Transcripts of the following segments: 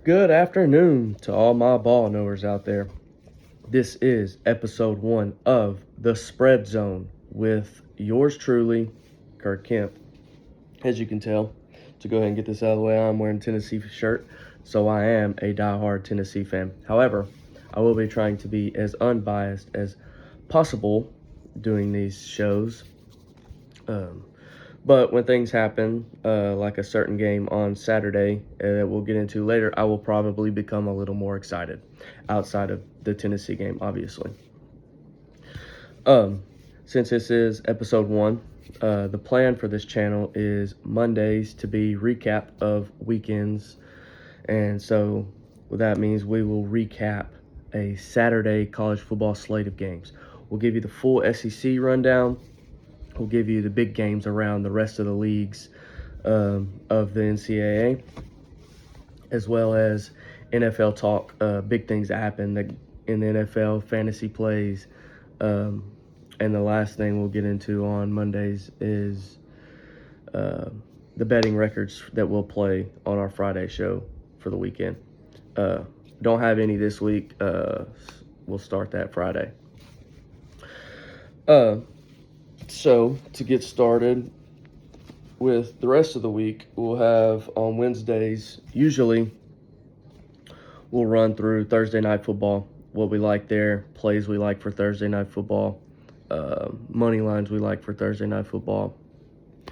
Good afternoon to all my ball knowers out there. This is episode 1 of The Spread Zone with yours truly, Kirk Kemp. As you can tell, to go ahead and get this out of the way, I'm wearing a Tennessee shirt, so I am a diehard Tennessee fan. However, I will be trying to be as unbiased as possible doing these shows. But when things happen, like a certain game on Saturday that we'll get into later, I will probably become a little more excited outside of the Tennessee game, obviously. Since this is episode 1, the plan for this channel is Mondays to be recap of weekends. And so what that means, we will recap a Saturday college football slate of games. We'll give you the full SEC rundown. We'll give you the big games around the rest of the leagues of the NCAA, as well as NFL talk, big things that happen in the NFL, fantasy plays. And the last thing we'll get into on Mondays is the betting records that we'll play on our Friday show for the weekend. Don't have any this week. We'll start that Friday. So, to get started with the rest of the week, we'll have on Wednesdays, usually we'll run through Thursday night football, what we like there, plays we like for Thursday night football, money lines we like for Thursday night football,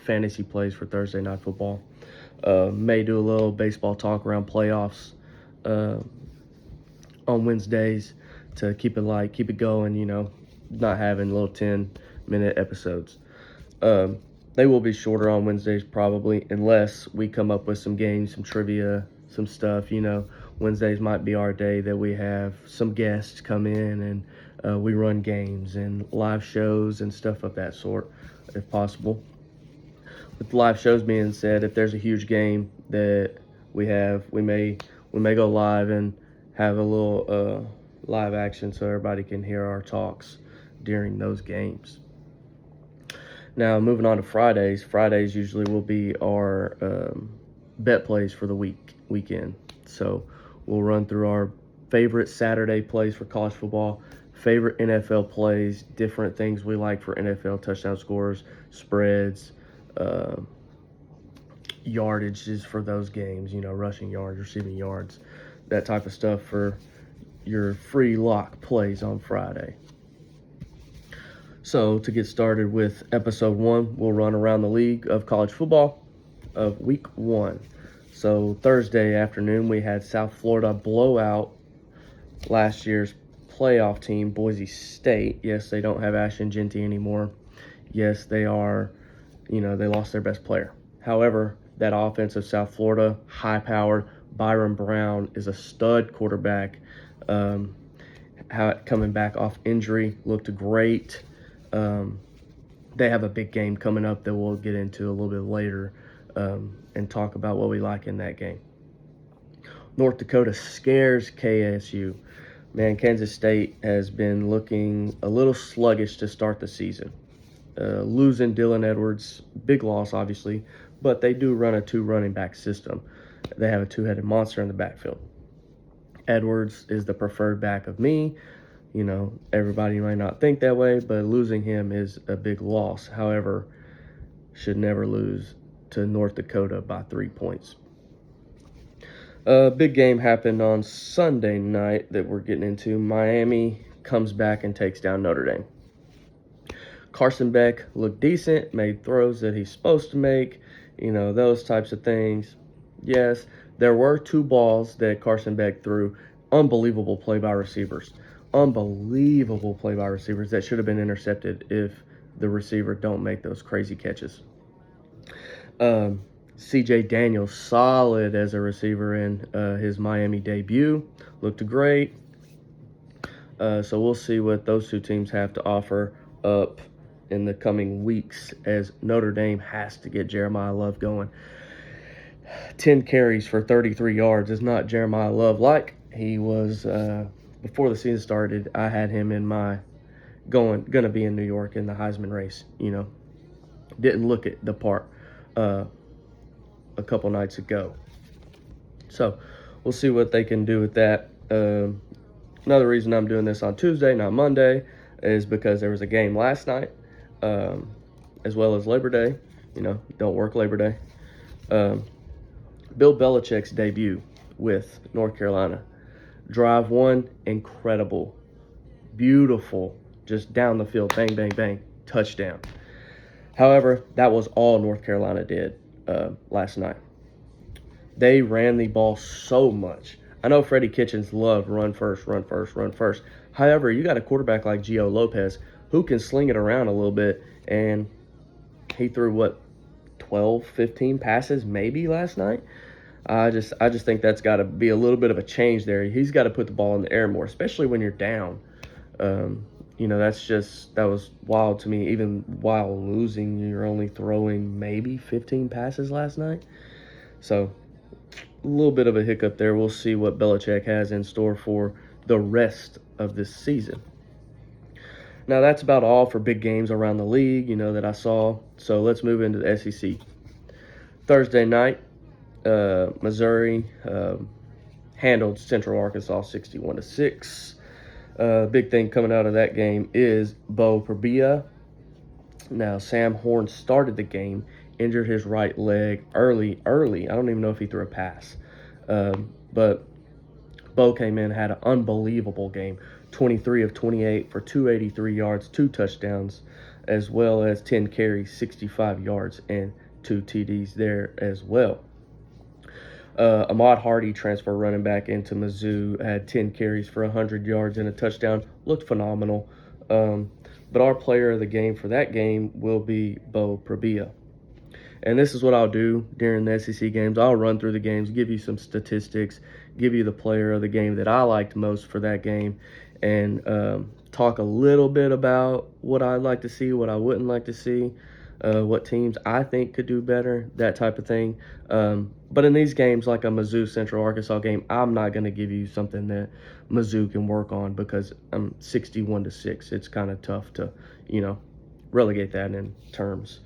fantasy plays for Thursday night football. May do a little baseball talk around playoffs on Wednesdays to keep it light, keep it going, not having little 10-minute episodes. They will be shorter on Wednesdays probably, unless we come up with some games, some trivia, some stuff. Wednesdays might be our day that we have some guests come in and we run games and live shows and stuff of that sort, if possible. With live shows being said, if there's a huge game that we have, we may go live and have a little live action so everybody can hear our talks during those games. Now, moving on to Fridays. Fridays usually will be our bet plays for the weekend. So we'll run through our favorite Saturday plays for college football, favorite NFL plays, different things we like for NFL touchdown scores, spreads, yardages for those games, rushing yards, receiving yards, that type of stuff for your free lock plays on Friday. So to get started with episode 1, we'll run around the league of college football of week 1. So Thursday afternoon, we had South Florida blow out last year's playoff team, Boise State. Yes, they don't have Ashton Jeanty anymore. Yes, they are, they lost their best player. However, that offense of South Florida, high-powered, Byron Brown is a stud quarterback. Coming back off injury, looked great. They have a big game coming up that we'll get into a little bit later and talk about what we like in that game. North Dakota scares KSU. Man, Kansas State has been looking a little sluggish to start the season. Losing Dylan Edwards, big loss obviously, but they do run a 2 running back system. They have a 2-headed monster in the backfield. Edwards is the preferred back of me. Everybody might not think that way, but losing him is a big loss. However, should never lose to North Dakota by 3 points. A big game happened on Sunday night that we're getting into. Miami comes back and takes down Notre Dame. Carson Beck looked decent, made throws that he's supposed to make, those types of things. Yes, there were 2 balls that Carson Beck threw. Unbelievable play by receivers. Unbelievable play by receivers that should have been intercepted if the receiver don't make those crazy catches. C.J. Daniels, solid as a receiver in his Miami debut. Looked great. So we'll see what those 2 teams have to offer up in the coming weeks as Notre Dame has to get Jeremiah Love going. 10 carries for 33 yards is not Jeremiah Love like he was before the season started. I had him in my gonna be in New York in the Heisman race. Didn't look at the part a couple nights ago. So we'll see what they can do with that. Another reason I'm doing this on Tuesday, not Monday, is because there was a game last night, as well as Labor Day. Don't work Labor Day. Bill Belichick's debut with North Carolina. Drive one, incredible, beautiful, just down the field, bang, bang, bang, touchdown. However, that was all North Carolina did last night. They ran the ball so much. I know Freddie Kitchens loved run first, run first, run first. However, you got a quarterback like Gio Lopez who can sling it around a little bit, and he threw, 12, 15 passes maybe last night? I just think that's got to be a little bit of a change there. He's got to put the ball in the air more, especially when you're down. That was wild to me. Even while losing, you're only throwing maybe 15 passes last night. So a little bit of a hiccup there. We'll see what Belichick has in store for the rest of this season. Now, that's about all for big games around the league, that I saw. So let's move into the SEC. Thursday night, Missouri handled Central Arkansas 61-6. Big thing coming out of that game is Bo Perbia. Now, Sam Horn started the game, injured his right leg early. I don't even know if he threw a pass. But Bo came in, had an unbelievable game. 23 of 28 for 283 yards, 2 touchdowns, as well as 10 carries, 65 yards, and 2 TDs there as well. Ahmad Hardy, transfer running back into Mizzou, had 10 carries for 100 yards and a touchdown. Looked phenomenal. But our player of the game for that game will be Bo Perbia. And this is what I'll do during the SEC games. I'll run through the games, give you some statistics, give you the player of the game that I liked most for that game, and talk a little bit about what I'd like to see, what I wouldn't like to see, what teams I think could do better, that type of thing. But in these games, like a Mizzou Central Arkansas game, I'm not going to give you something that Mizzou can work on because I'm 61-6. It's kind of tough to, relegate that in terms.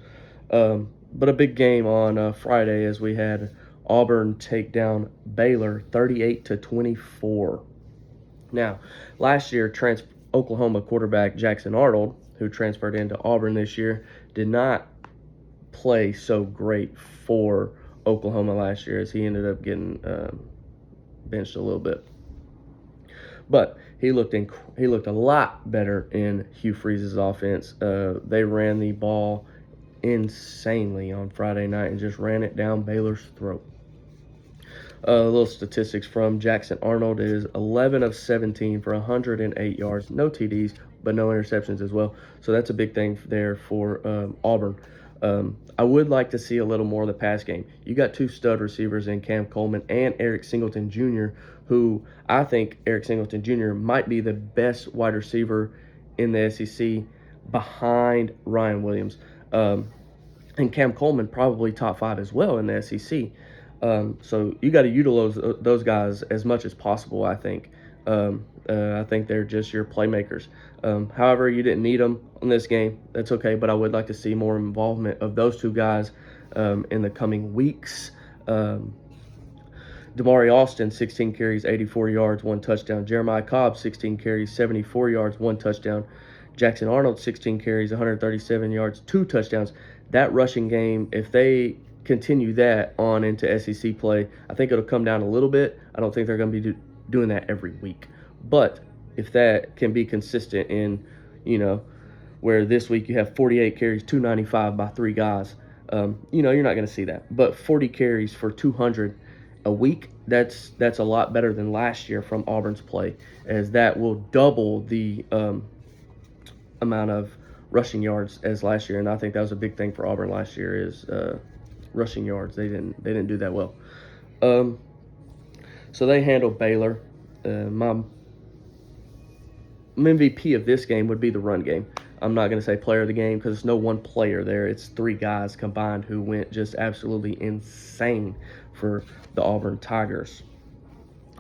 But a big game on Friday as we had Auburn take down Baylor 38-24. Now, last year, Oklahoma quarterback Jackson Arnold, who transferred into Auburn this year, did not play so great for Oklahoma last year as he ended up getting benched a little bit. But he looked a lot better in Hugh Freeze's offense. They ran the ball insanely on Friday night and just ran it down Baylor's throat. Little statistics from Jackson Arnold is 11 of 17 for 108 yards, no TDs, but no interceptions as well. So that's a big thing there for Auburn. I would like to see a little more of the pass game. You got 2 stud receivers in Cam Coleman and Eric Singleton Jr., who I think Eric Singleton Jr. might be the best wide receiver in the SEC behind Ryan Williams. And Cam Coleman probably top 5 as well in the SEC. So you got to utilize those guys as much as possible, I think. I think they're just your playmakers. However, you didn't need them in this game. That's okay, but I would like to see more involvement of those 2 guys in the coming weeks. Damari Austin, 16 carries, 84 yards, 1 touchdown. Jeremiah Cobb, 16 carries, 74 yards, 1 touchdown. Jackson Arnold, 16 carries, 137 yards, 2 touchdowns. That rushing game, if they continue that on into SEC play, I think it'll come down a little bit. I don't think they're going to be doing that every week. But if that can be consistent in, where this week you have 48 carries, 295 by 3 guys, you're not going to see that. But 40 carries for 200 a week, that's a lot better than last year from Auburn's play, as that will double the amount of rushing yards as last year. And I think that was a big thing for Auburn last year is rushing yards. They didn't do that well. So they handled Baylor. My MVP of this game would be the run game. I'm not going to say player of the game because there's no one player there. It's 3 guys combined who went just absolutely insane for the Auburn Tigers.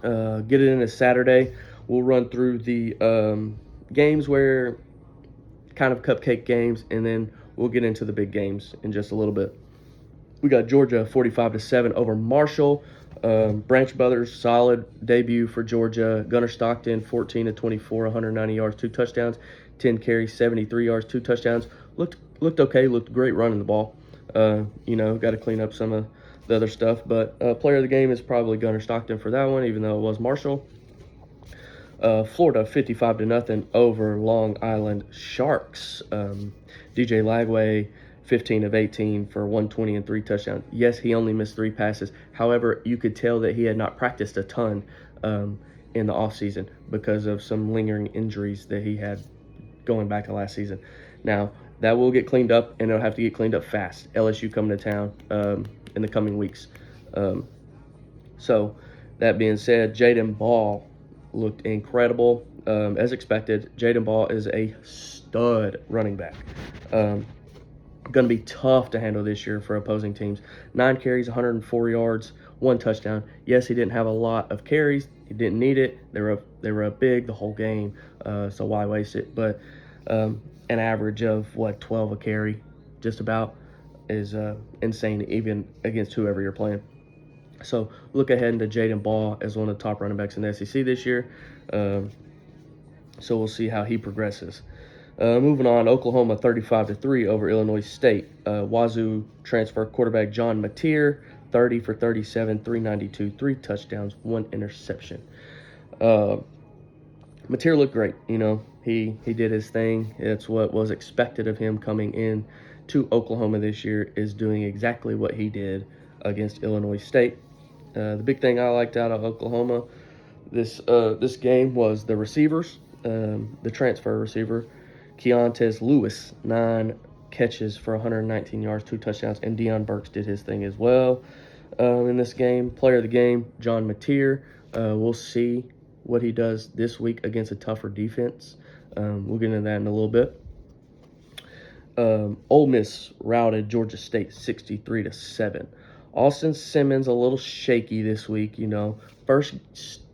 Get it into Saturday. We'll run through the games where kind of cupcake games, and then we'll get into the big games in just a little bit. We got Georgia 45-7 over Marshall. Branch Brothers, solid debut for Georgia. Gunnar Stockton, 14 to 24, 190 yards, 2 touchdowns, 10 carries, 73 yards, 2 touchdowns. Looked okay, looked great running the ball. Got to clean up some of the other stuff. But player of the game is probably Gunnar Stockton for that one, even though it was Marshall. Florida 55 to nothing over Long Island Sharks. DJ Lagway 15 of 18 for 120 and 3 touchdowns. Yes, he only missed 3 passes. However, you could tell that he had not practiced a ton in the offseason because of some lingering injuries that he had going back to last season. Now, that will get cleaned up, and it'll have to get cleaned up fast. LSU coming to town in the coming weeks. So, that being said, Jaden Ball looked incredible. As expected, Jaden Ball is a stud running back. Going to be tough to handle this year for opposing teams. 9 carries, 104 yards, 1 touchdown. Yes, he didn't have a lot of carries. He didn't need it. They were up big the whole game, so why waste it? But an average of, 12 a carry just about is insane, even against whoever you're playing. So look ahead into Jaden Ball as one of the top running backs in the SEC this year. So we'll see how he progresses. Moving on, Oklahoma 35-3 over Illinois State. Wazoo transfer quarterback John Mateer, 30 for 37, 392, 3 touchdowns, 1 interception. Mateer looked great. He did his thing. It's what was expected of him coming in to Oklahoma this year, is doing exactly what he did against Illinois State. The big thing I liked out of Oklahoma this game was the receivers. The transfer receiver, Keontae Lewis, 9 catches for 119 yards, 2 touchdowns, and Deion Burks did his thing as well in this game. Player of the game, John Mateer. We'll see what he does this week against a tougher defense. We'll get into that in a little bit. Ole Miss routed Georgia State 63-7. Austin Simmons a little shaky this week, First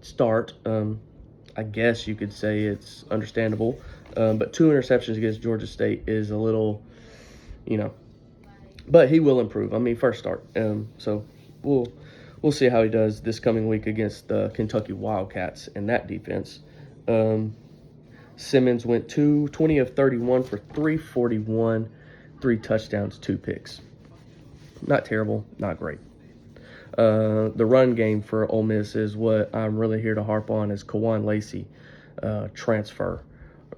start, I guess you could say it's understandable. But 2 interceptions against Georgia State is a little, but he will improve. First start. So we'll see how he does this coming week against the Kentucky Wildcats and that defense. Simmons went 20 of 31 for 341, 3 touchdowns, 2 picks. Not terrible, not great. The run game for Ole Miss is what I'm really here to harp on, is Kawan Lacey, transfer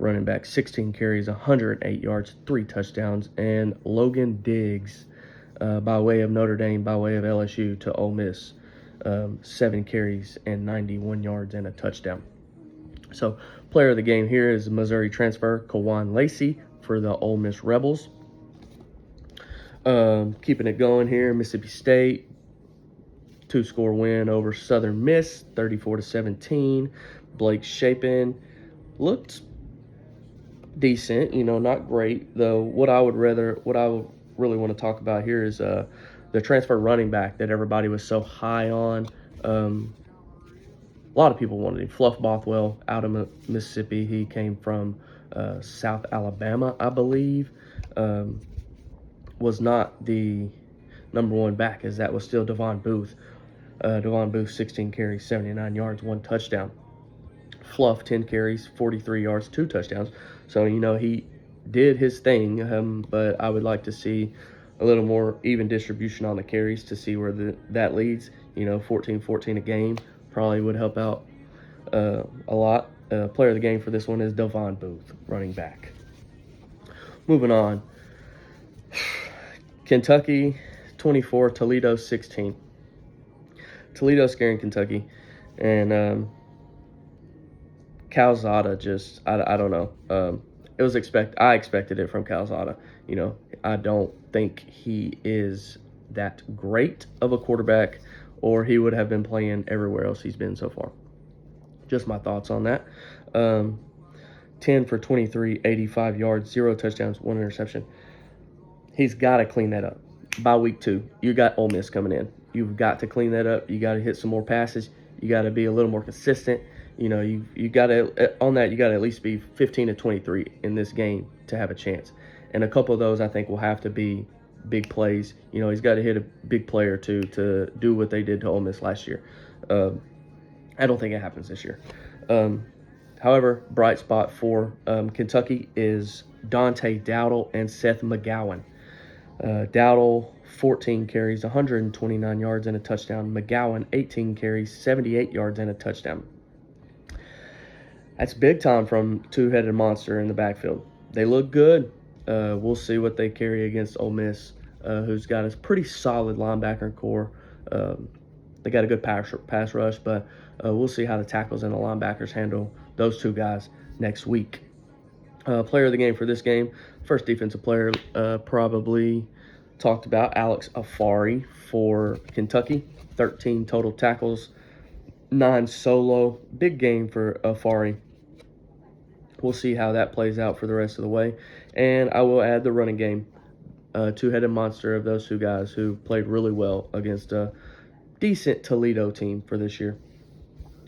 running back, 16 carries, 108 yards, 3 touchdowns, and Logan Diggs, by way of Notre Dame, by way of LSU to Ole Miss, 7 carries and 91 yards and a touchdown. So, player of the game here is Missouri transfer Kawan Lacey for the Ole Miss Rebels. Keeping it going here, Mississippi State, 2-score win over Southern Miss, 34-17. Blake Shapen looked decent, not great though. What I would really want to talk about here is the transfer running back that everybody was so high on. A lot of people wanted him. Fluff Bothwell out of Mississippi. He came from South Alabama, I believe. Was not the number 1 back, as that was still Devon Booth. Devon Booth, 16 carries, 79 yards, 1 touchdown. Fluff, 10 carries, 43 yards, 2 touchdowns. So, he did his thing, but I would like to see a little more even distribution on the carries to see where that leads. 14-14 a game probably would help out a lot. Player of the game for this one is Devon Booth, running back. Moving on. Kentucky 24, Toledo 16. Toledo scaring Kentucky, and Calzada just I don't know. It was I expected it from Calzada. I don't think he is that great of a quarterback, or he would have been playing everywhere else he's been so far. Just my thoughts on that. 10 for 23, 85 yards, 0 touchdowns, 1 interception. He's got to clean that up. By week 2, you got Ole Miss coming in. You've got to clean that up. You got to hit some more passes. You got to be a little more consistent. You got to, on that, you got to at least be 15 to 23 in this game to have a chance. And a couple of those, I think, will have to be big plays. You know, he's got to hit a big play or two to do what they did to Ole Miss last year. I don't think it happens this year. However, bright spot for Kentucky is Dante Dowdle and Seth McGowan. Dowdle, 14 carries, 129 yards and a touchdown. McGowan, 18 carries, 78 yards and a touchdown. That's big time from two-headed monster in the backfield. They look good. We'll see what they carry against Ole Miss, who's got a pretty solid linebacker core. They got a good pass rush, but we'll see how the tackles and the linebackers handle those two guys next week. Player of the game for this game, first defensive player, probably talked about Alex Afari for Kentucky. 13 total tackles, 9 solo. Big game for Afari. We'll see how that plays out for the rest of the way. And I will add the running game, two-headed monster of those two guys who played really well against a decent Toledo team for this year.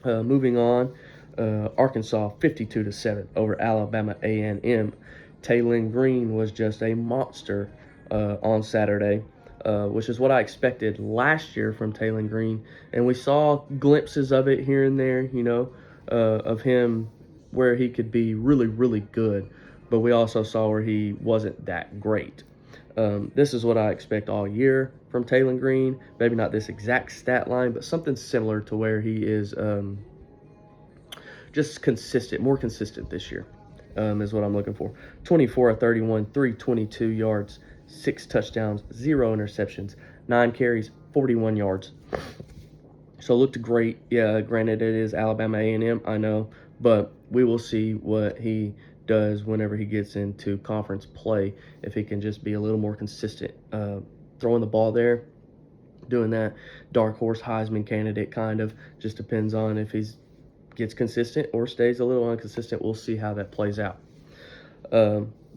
Moving on, Arkansas 52-7 over Alabama A&M. Taylon Green was just a monster on Saturday, which is what I expected last year from Taylon Green. And we saw glimpses of it here and there, you know, of him where he could be really, really good. But we also saw where he wasn't that great. This is what I expect all year from Taylon Green. Maybe not this exact stat line, but something similar to where he is just consistent, more consistent this year is what I'm looking for. 24 of 31, 322 yards, 6 touchdowns, 0 interceptions, 9 carries, 41 yards. So looked great. Yeah, granted it is Alabama A&M, I know, but we will see what he does whenever he gets into conference play, if he can just be a little more consistent. Throwing the ball there, doing that dark horse Heisman candidate kind of, just depends on if he gets consistent or stays a little inconsistent. We'll see how that plays out.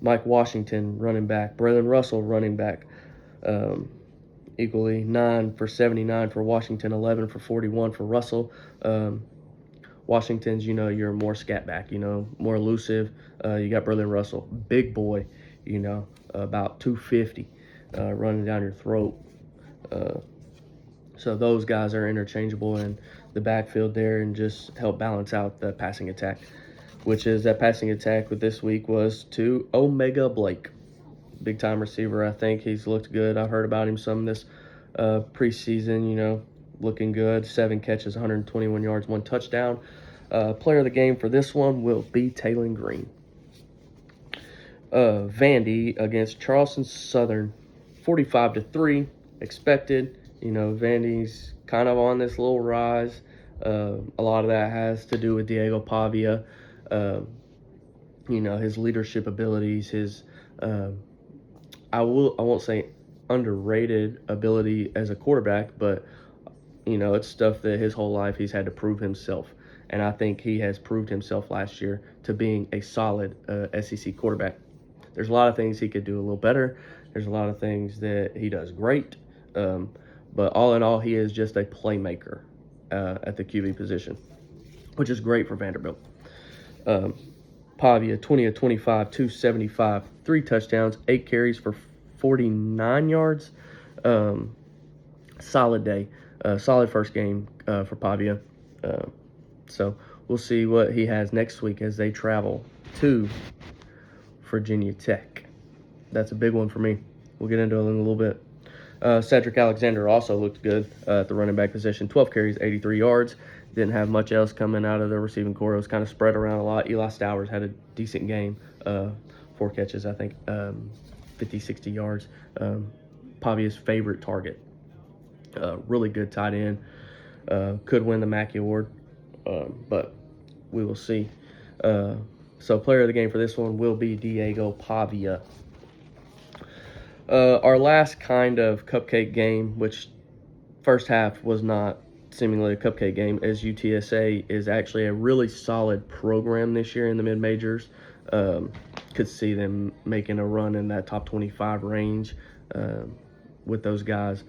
Mike Washington, running back. Braylon Russell, running back. Equally 9 for 79 for Washington, 11 for 41 for Russell. Washington's, you know, you're more scat back, you know, more elusive. You got Braylon Russell, big boy, you know, about 250, running down your throat. So those guys are interchangeable in the backfield there and just help balance out the passing attack, which is that passing attack with this week was to Omega Blake. Big-time receiver, I think. He's looked good. I've heard about him some this preseason, you know, looking good. 7 catches, 121 yards, 1 touchdown. Player of the game for this one will be Taylon Green. Vandy against Charleston Southern, 45-3, expected. You know, Vandy's kind of on this little rise. A lot of that has to do with Diego Pavia. You know, his leadership abilities, his I won't say underrated ability as a quarterback, but you know, it's stuff that his whole life he's had to prove himself. And I think he has proved himself last year to being a solid SEC quarterback. There's a lot of things he could do a little better. There's a lot of things that he does great. But all in all, he is just a playmaker at the QB position, which is great for Vanderbilt. Pavia, 20 of 25, 275, 3 touchdowns, 8 carries for 49 yards. Solid day. Solid first game for Pavia. So we'll see what he has next week as they travel to Virginia Tech. That's a big one for me. We'll get into it in a little bit. Cedric Alexander also looked good at the running back position. 12 carries, 83 yards. Didn't have much else coming out of the receiving corps. It was kind of spread around a lot. Eli Stowers had a decent game. 4 catches, I think, 50, 60 yards. Pavia's favorite target. Really good tight end. Could win the Mackey Award, but we will see. So player of the game for this one will be Diego Pavia. Our last kind of cupcake game, which first half was not seemingly a cupcake game, as UTSA is actually a really solid program this year in the mid-majors. Could see them making a run in that top 25 range with those guys.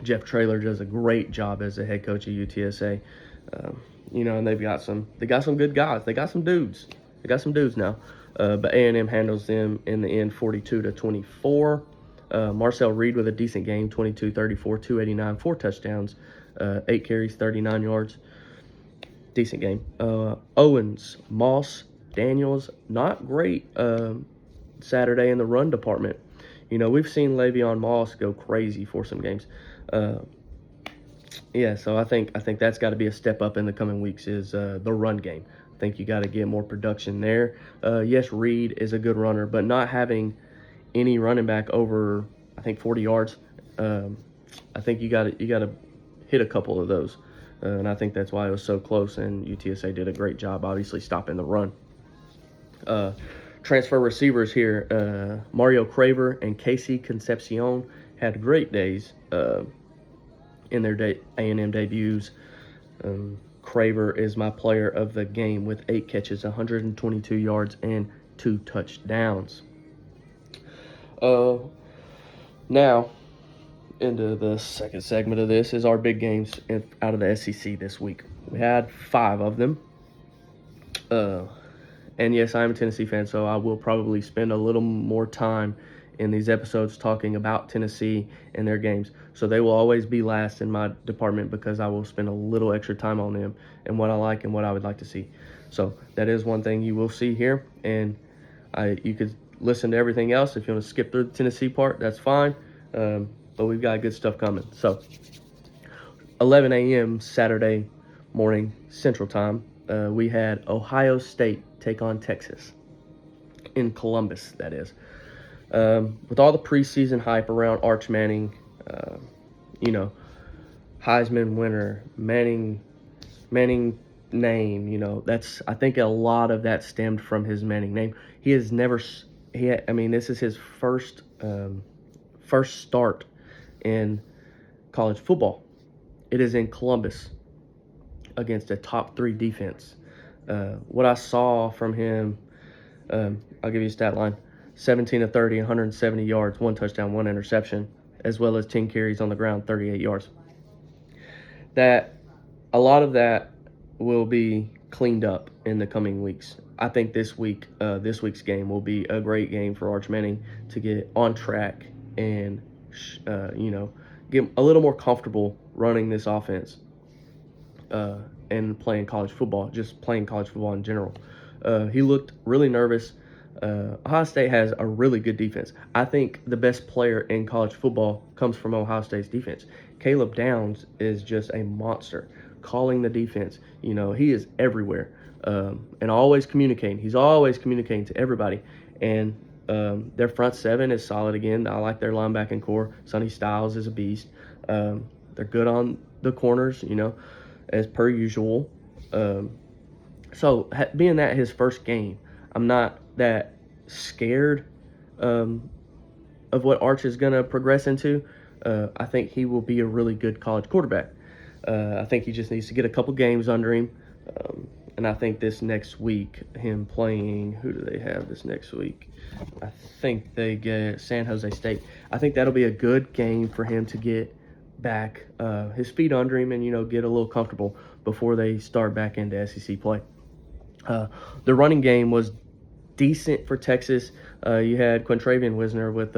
Jeff Traylor does a great job as the head coach of UTSA. You know, and they got some good guys. They got some dudes. They got some dudes now. but A&M handles them in the end 42-24. Marcel Reed with a decent game, 22, 34, 289, 4 touchdowns, 8 carries, 39 yards. Decent game. Owens, Moss, Daniels, not great Saturday in the run department. We've seen Le'Veon Moss go crazy for some games. So I think that's got to be a step up in the coming weeks is the run game. I think you got to get more production there. Yes, Reed is a good runner, but not having any running back over, I think, 40 yards, I think you got to hit a couple of those. And I think that's why it was so close, and UTSA did a great job, obviously, stopping the run. Transfer receivers here, Mario Craver and Casey Concepcion had great days in their A&M debuts. Craver is my player of the game with 8 catches, 122 yards, and 2 touchdowns. Now, into the second segment of this is our big games out of the SEC this week. We had 5 of them. And yes, I'm a Tennessee fan, so I will probably spend a little more time in these episodes talking about Tennessee and their games. So they will always be last in my department because I will spend a little extra time on them and what I like and what I would like to see. So that is one thing you will see here. And you could listen to everything else. If you want to skip through the Tennessee part, that's fine. But we've got good stuff coming. So 11 a.m. Saturday morning Central Time, we had Ohio State take on Texas in Columbus, that is. With all the preseason hype around Arch Manning, Heisman winner, Manning name, I think a lot of that stemmed from his Manning name. This is his first start in college football. It is in Columbus against a top 3 defense. What I saw from him, I'll give you a stat line: 17 of 30, 170 yards, 1 touchdown, 1 interception, as well as 10 carries on the ground, 38 yards. That a lot of that will be cleaned up in the coming weeks. I think this week's game will be a great game for Arch Manning to get on track and get a little more comfortable running this offense and playing college football, just playing college football in general. He looked really nervous. Ohio State has a really good defense. I think the best player in college football comes from Ohio State's defense. Caleb Downs is just a monster, calling the defense. He is everywhere and always communicating. He's always communicating to everybody. And their front 7 is solid again. I like their linebacking core. Sonny Styles is a beast. They're good on the corners, as per usual. So being that his first game, I'm not that scared of what Arch is going to progress into. I think he will be a really good college quarterback. I think he just needs to get a couple games under him. And I think this next week, him playing, who do they have this next week? I think they get San Jose State. I think that'll be a good game for him to get back his feet under him and, get a little comfortable before they start back into SEC play. The running game was decent for Texas. You had Quintravian Wisner with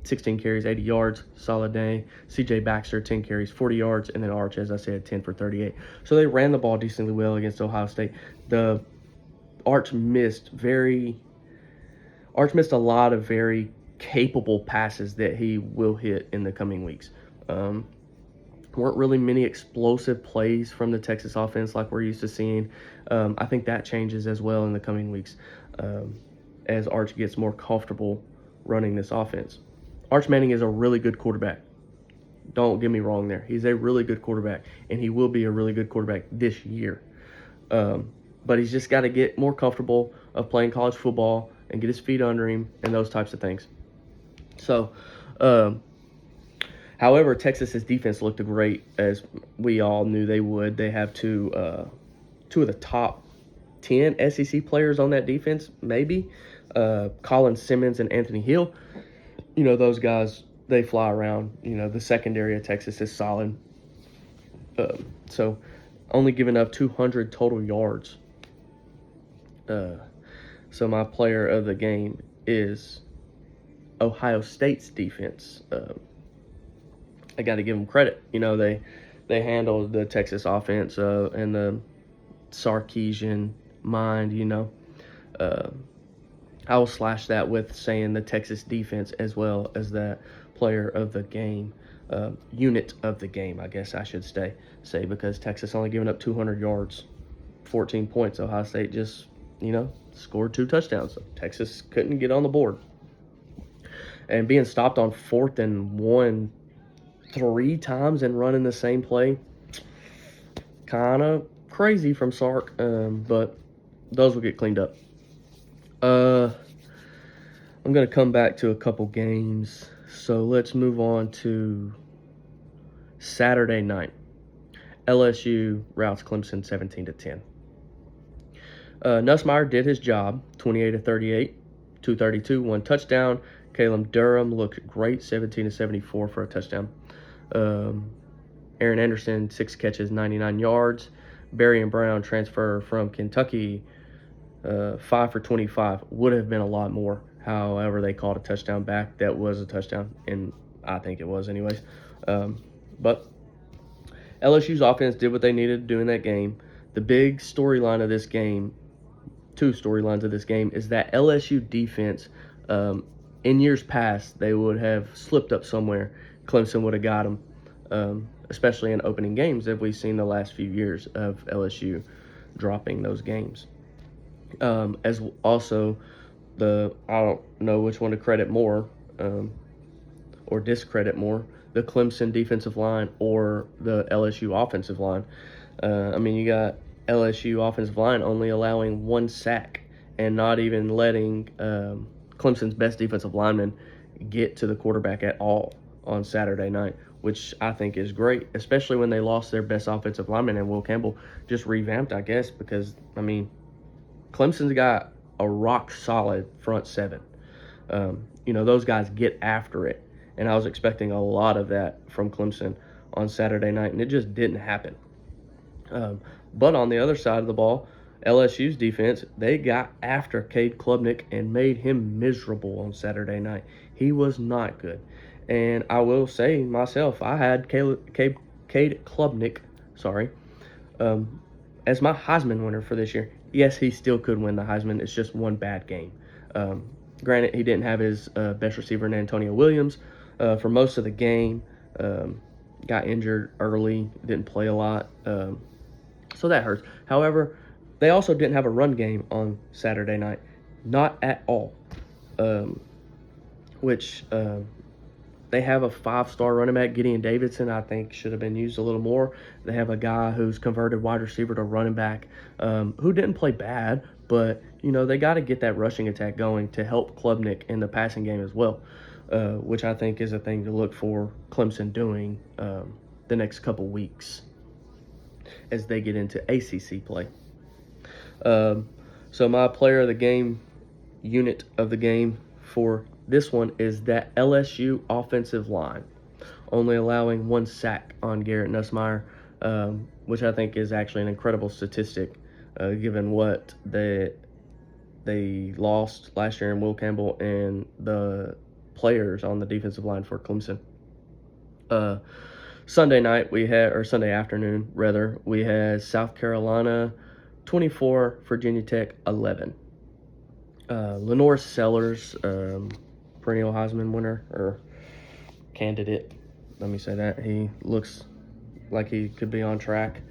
16 carries, 80 yards, solid day. C.J. Baxter, 10 carries, 40 yards, and then Arch, as I said, 10 for 38. So they ran the ball decently well against Ohio State. Arch missed a lot of very capable passes that he will hit in the coming weeks. Weren't really many explosive plays from the Texas offense like we're used to seeing. I think that changes as well in the coming weeks as Arch gets more comfortable running this offense. Arch Manning is a really good quarterback. Don't get me wrong there. He's a really good quarterback, and he will be a really good quarterback this year. But he's just got to get more comfortable of playing college football and get his feet under him and those types of things. So, however, Texas's defense looked great, as we all knew they would. They have two of the top 10 SEC players on that defense, maybe. Colin Simmons and Anthony Hill. Those guys, they fly around. The secondary of Texas is solid. So only giving up 200 total yards. So my player of the game is Ohio State's defense. I got to give them credit. They handled the Texas offense and the Sarkisian mind. Uh, I will slash that with saying the Texas defense as well as that player of the game, unit of the game, I guess I should say, because Texas only giving up 200 yards, 14 points. Ohio State just, scored 2 touchdowns. So Texas couldn't get on the board. And being stopped on 4th and 1 3 times and running the same play, kind of crazy from Sark, but those will get cleaned up. I'm going to come back to a couple games. So let's move on to Saturday night. LSU routs Clemson 17-10. Nussmeier did his job, 28-38, 232, 1 touchdown. Caleb Durham looked great, 17-74 for a touchdown. Aaron Anderson, 6 catches, 99 yards. Barry and Brown transfer from Kentucky, 5 for 25. Would have been a lot more. However, they called a touchdown back. That was a touchdown, and I think it was anyways. But LSU's offense did what they needed to do in that game. The big storyline of this game, 2 storylines of this game, is that LSU defense, in years past, they would have slipped up somewhere. Clemson would have got them, especially in opening games, that we've seen the last few years of LSU dropping those games. As also, I don't know which one to credit more or discredit more, the Clemson defensive line or the LSU offensive line. You got LSU offensive line only allowing 1 sack and not even letting Clemson's best defensive lineman get to the quarterback at all on Saturday night, which I think is great, especially when they lost their best offensive lineman and Will Campbell just revamped, I guess, because, Clemson's got a rock-solid front 7. Those guys get after it, and I was expecting a lot of that from Clemson on Saturday night, and it just didn't happen. But on the other side of the ball, LSU's defense, they got after Cade Klubnik and made him miserable on Saturday night. He was not good. And I will say myself, I had Cade Klubnik, as my Heisman winner for this year. Yes, he still could win the Heisman. It's just one bad game. Granted, he didn't have his best receiver in Antonio Williams for most of the game. Got injured early, didn't play a lot. So that hurts. However, they also didn't have a run game on Saturday night. Not at all. Which they have a 5-star running back, Gideon Davidson, I think should have been used a little more. They have a guy who's converted wide receiver to running back who didn't play bad, but, they got to get that rushing attack going to help Klubnik in the passing game as well, which I think is a thing to look for Clemson doing the next couple weeks as they get into ACC play. So my player of the game, unit of the game for this one is that LSU offensive line, only allowing 1 sack on Garrett Nussmeier, which I think is actually an incredible statistic, given what they lost last year in Will Campbell and the players on the defensive line for Clemson. Sunday afternoon, we had South Carolina 24, Virginia Tech 11. Lenore Sellers, perennial Heisman winner or candidate. Let me say that. He looks like he could be on track.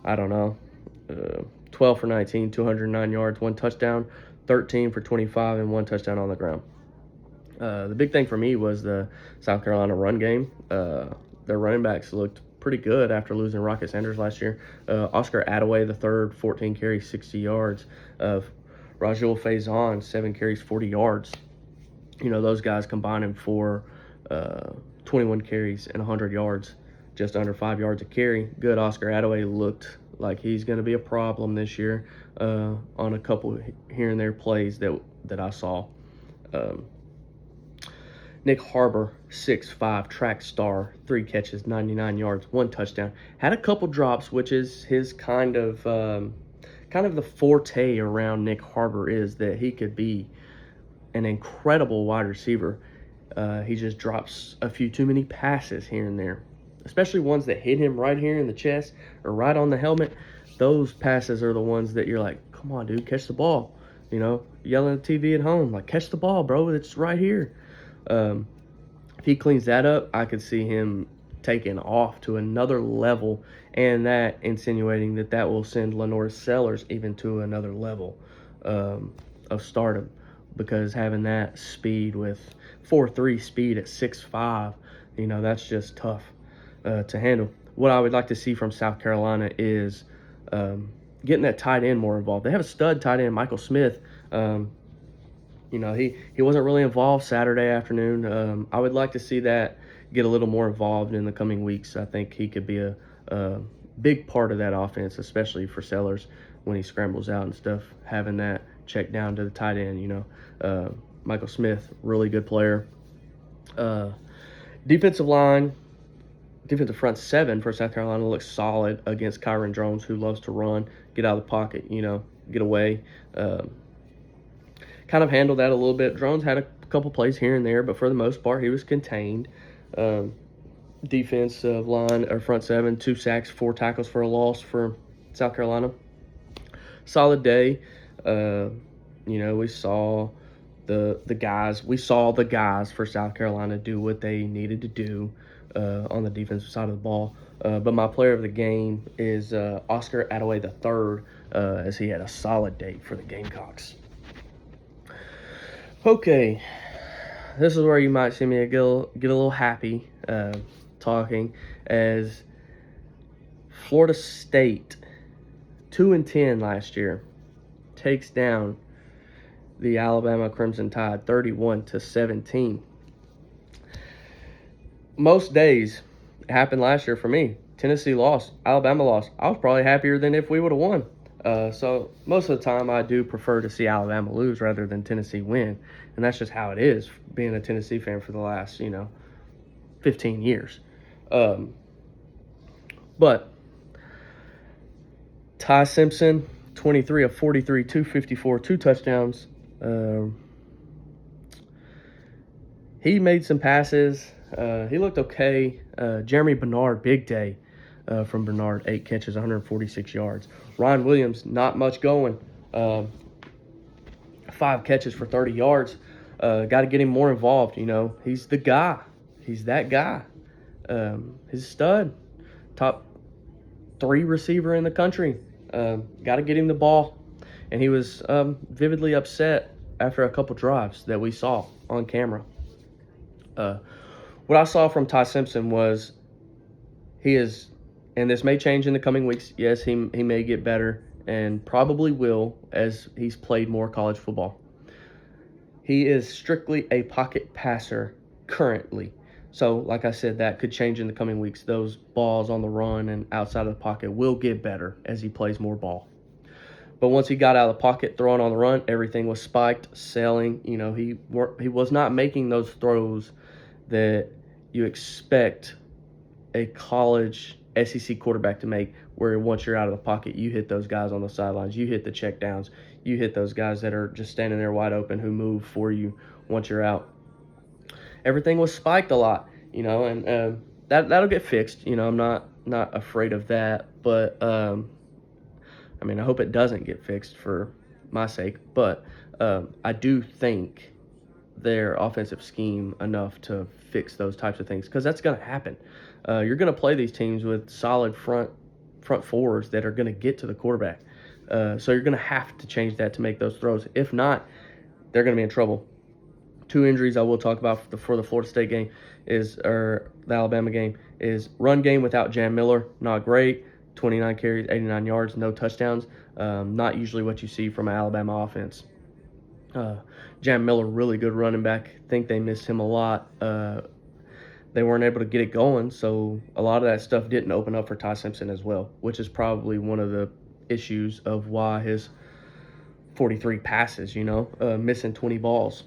I don't know. 12 for 19, 209 yards, 1 touchdown, 13 for 25, and 1 touchdown on the ground. The big thing for me was the South Carolina run game. Their running backs looked pretty good after losing Rocket Sanders last year. Oscar Attaway, the third, 14 carries, 60 yards. Rajul Faison, 7 carries, 40 yards. Those guys combining for 21 carries and 100 yards, just under 5 yards a carry. Good. Oscar Attaway looked like he's going to be a problem this year on a couple here and there plays that I saw. Nick Harbor, 6'5", track star, 3 catches, 99 yards, 1 touchdown. Had a couple drops, which is his kind of kind of the forte around Nick Harbor is that he could be an incredible wide receiver. He just drops a few too many passes here and there, especially ones that hit him right here in the chest or right on the helmet. Those passes are the ones that you're like, come on, dude, catch the ball. Yelling at the TV at home, like, catch the ball, bro. It's right here. If he cleans that up, I could see him taking off to another level, and that insinuating that will send Lenore Sellers even to another level of stardom, because having that speed with 4.3 speed at 6'5", that's just tough to handle. What I would like to see from South Carolina is getting that tight end more involved. They have a stud tight end, Michael Smith. He wasn't really involved Saturday afternoon. I would like to see that get a little more involved in the coming weeks. I think he could be a big part of that offense, especially for Sellers when he scrambles out and stuff, having that check down to the tight end. Michael Smith, really good player. Defensive front seven for South Carolina looks solid against Kyron Drones, who loves to run, get out of the pocket, get away. Kind of handled that a little bit. Drones had a couple plays here and there, but for the most part, he was contained. Defensive line or front seven, 2 sacks, 4 tackles for a loss for South Carolina. Solid day. We saw the guys for South Carolina do what they needed to do on the defensive side of the ball. But my player of the game is Oscar Attaway III, as he had a solid day for the Gamecocks. Okay, this is where you might see me get a little happy talking, as Florida State, 2-10 last year, takes down the Alabama Crimson Tide 31-17. Most days, it happened last year for me. Tennessee lost, Alabama lost. I was probably happier than if we would have won. So most of the time I do prefer to see Alabama lose rather than Tennessee win. And that's just how it is, being a Tennessee fan for the last, 15 years. But Ty Simpson, 23 of 43, 254, 2 touchdowns. He made some passes. He looked okay. Jeremy Bernard, big day from Bernard, 8 catches, 146 yards. Ryan Williams, not much going. 5 catches for 30 yards. Got to get him more involved. He's the guy. He's that guy. He's a stud. Top 3 receiver in the country. Got to get him the ball. And he was vividly upset after a couple drives that we saw on camera. What I saw from Ty Simpson was he is, and this may change in the coming weeks. Yes, he may get better and probably will as he's played more college football. He is strictly a pocket passer currently. So, like I said, that could change in the coming weeks. Those balls on the run and outside of the pocket will get better as he plays more ball. But once he got out of the pocket, throwing on the run, everything was spiked, sailing. He was not making those throws that you expect a college SEC quarterback to make, where once you're out of the pocket, you hit those guys on the sidelines, you hit the check downs, you hit those guys that are just standing there wide open who move for you once you're out. Everything was spiked a lot, and that'll get fixed. I'm not afraid of that, but I hope it doesn't get fixed for my sake, but I do think their offensive scheme enough to fix those types of things, because that's going to happen. You're going to play these teams with solid front fours that are going to get to the quarterback. So you're going to have to change that to make those throws. If not, they're going to be in trouble. 2 injuries I will talk about for the Florida State game or the Alabama game is run game without Jam Miller, not great. 29 carries, 89 yards, no touchdowns. Not usually what you see from an Alabama offense. Jam Miller, really good running back. Think they missed him a lot. They weren't able to get it going, so a lot of that stuff didn't open up for Ty Simpson as well, which is probably one of the issues of why his 43 passes, missing 20 balls.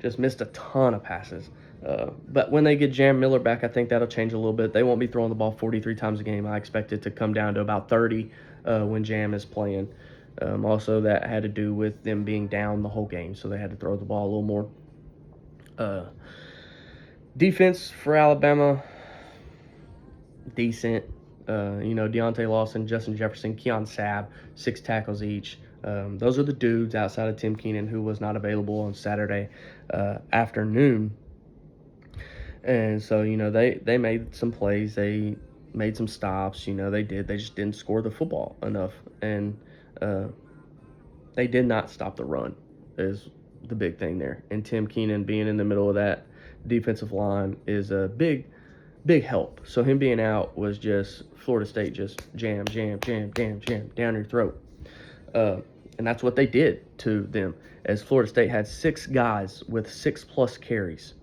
Just missed a ton of passes. But when they get Jam Miller back, I think that'll change a little bit. They won't be throwing the ball 43 times a game. I expect it to come down to about 30 when Jam is playing. Also, that had to do with them being down the whole game, so they had to throw the ball a little more. Defense for Alabama, decent. Deontay Lawson, Justin Jefferson, Keon Sabb, 6 tackles each. Those are the dudes outside of Tim Keenan, who was not available on Saturday afternoon. And so, they made some plays. They made some stops. They did. They just didn't score the football enough. And they did not stop the run is the big thing there. And Tim Keenan being in the middle of that defensive line is a big help. So him being out was just Florida State just jam down your throat. And that's what they did to them, as Florida State had 6 guys with 6+ carries.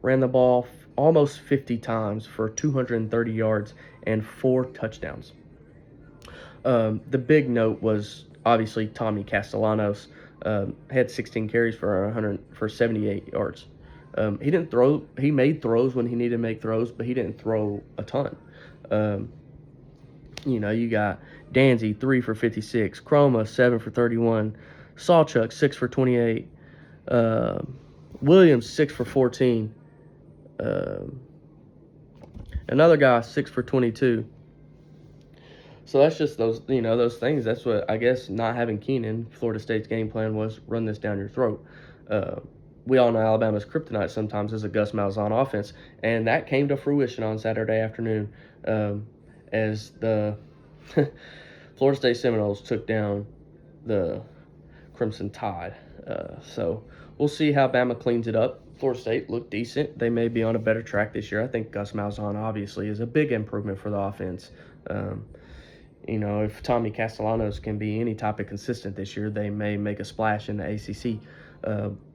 Ran the ball almost 50 times for 230 yards and 4 touchdowns. The big note was obviously Tommy Castellanos had 16 carries for 78 yards. He didn't throw. He made throws when he needed to make throws, but he didn't throw a ton. You got Danzy 3 for 56, Chroma 7 for 31, Sawchuk 6 for 28, Williams 6 for 14, another guy 6 for 22. So that's just those things. That's what, I guess, not having Keenan, Florida State's game plan was run this down your throat. We all know Alabama's kryptonite sometimes is a Gus Malzahn offense, and that came to fruition on Saturday afternoon as the Florida State Seminoles took down the Crimson Tide. So we'll see how Bama cleans it up. Florida State looked decent. They may be on a better track this year. I think Gus Malzahn obviously is a big improvement for the offense. If Tommy Castellanos can be any type of consistent this year, they may make a splash in the ACC.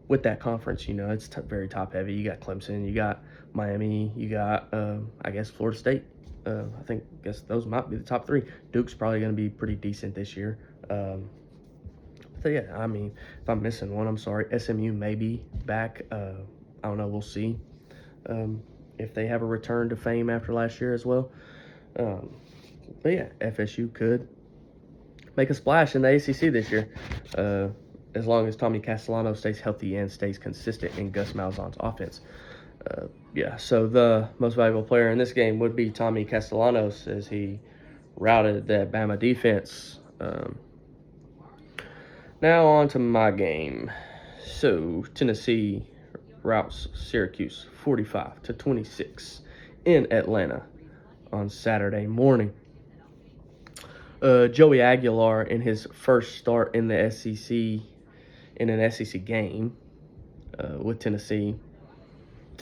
With that conference, it's very top heavy. You got Clemson, you got Miami, you got, Florida State. I guess those might be the top 3. Duke's probably going to be pretty decent this year. So yeah, if I'm missing one, I'm sorry. SMU may be back. I don't know. We'll see if they have a return to fame after last year as well. But yeah, FSU could make a splash in the ACC this year, as long as Tommy Castellanos stays healthy and stays consistent in Gus Malzahn's offense. So the most valuable player in this game would be Tommy Castellanos, as he routed that Bama defense. Now on to my game. So Tennessee routs Syracuse 45-26 in Atlanta on Saturday morning. Joey Aguilar, in his first start in the SEC, in an SEC game with Tennessee.